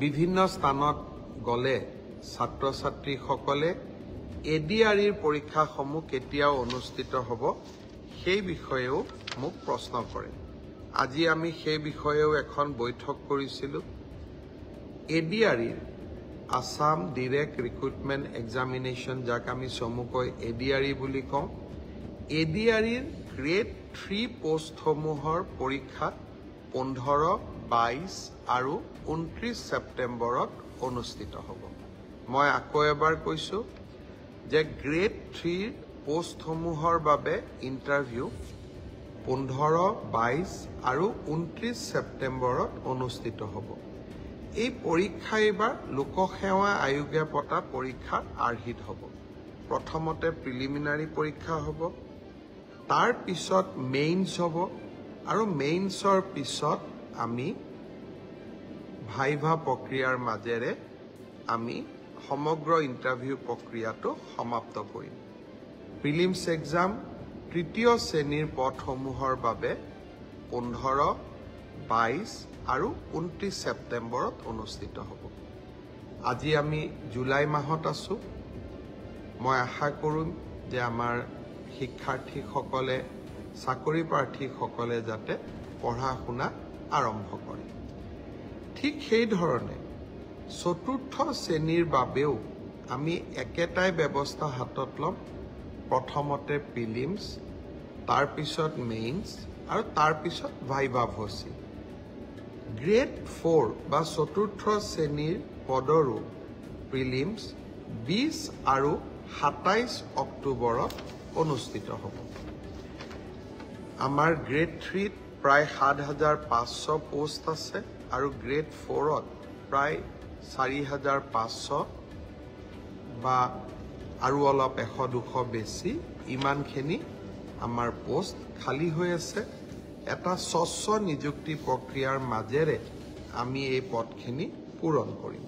বিভিন্ন স্থানত গলে ছাত্ৰ ছাত্ৰীসকলে এডিআৰইৰ পৰীক্ষাসমূহ কেতিয়া অনুষ্ঠিত হ'ব সেই বিষয়েও মোক প্ৰশ্ন কৰে। আজি আমি সেই বিষয়েও এখন বৈঠক কৰিছিলোঁ। এডিআৰইৰ আসাম ডাইৰেক্ট ৰিক্ৰুটমেণ্ট এক্সামিনেশ্যন, যাক আমি চমুকৈ এডিআৰই বুলি কওঁ, এডিআৰইৰ গ্ৰেড 3 পোষ্টসমূহৰ পৰীক্ষা 15, 22 আৰু 29 ছেপ্টেম্বৰত অনুষ্ঠিত হ'ব। মই আকৌ এবাৰ কৈছোঁ যে গ্ৰেড 3 পোষ্টসমূহৰ বাবে ইণ্টাৰভিউ 15, 22 আৰু 29 ছেপ্টেম্বৰত অনুষ্ঠিত হ'ব। এই পৰীক্ষা এইবাৰ লোকসেৱা আয়োগে পতা পৰীক্ষাৰ আৰ্হিত হ'ব। প্ৰথমতে প্ৰিলিমিনাৰী পৰীক্ষা হ'ব, তাৰ পিছত মেইনছ হ'ব, আৰু মেইনছৰ পিছত আমি ভাইভা প্ৰক্ৰিয়াৰ মাজেৰে আমি সমগ্ৰ ইণ্টাৰভিউ প্ৰক্ৰিয়াটো সমাপ্ত কৰিম। প্ৰিলিমছ এক্সাম তৃতীয় শ্ৰেণীৰ পদসমূহৰ বাবে 15, 22 আৰু 29 ছেপ্টেম্বৰত অনুষ্ঠিত হ'ব। আজি আমি জুলাই মাহত আছোঁ। মই আশা কৰিম যে আমাৰ শিক্ষাৰ্থীসকলে, চাকৰি প্ৰাৰ্থীসকলে যাতে পঢ়া শুনা আৰম্ভ কৰে। ঠিক সেইধৰণে চতুৰ্থ শ্ৰেণীৰ বাবেও আমি একেটাই ব্যৱস্থা হাতত ল'ম। প্ৰথমতে প্ৰিলিমছ, তাৰপিছত মেইনছ আৰু তাৰপিছত ভাইভা ভচি। গ্ৰেড 4 বা চতুৰ্থ শ্ৰেণীৰ পদৰো প্ৰিলিমছ 20 আৰু 27 অক্টোবৰত অনুষ্ঠিত হ'ব। আমাৰ গ্ৰেড 3ত প্ৰায় 7,500 পোষ্ট আছে আৰু গ্ৰেড 4ত প্ৰায় 4,500 বা আৰু অলপ 100-200 বেছি, ইমানখিনি আমাৰ পোষ্ট খালী হৈ আছে। এটা স্বচ্ছ নিযুক্তি প্ৰক্ৰিয়াৰ মাজেৰে আমি এই পদখিনি পূৰণ কৰিম।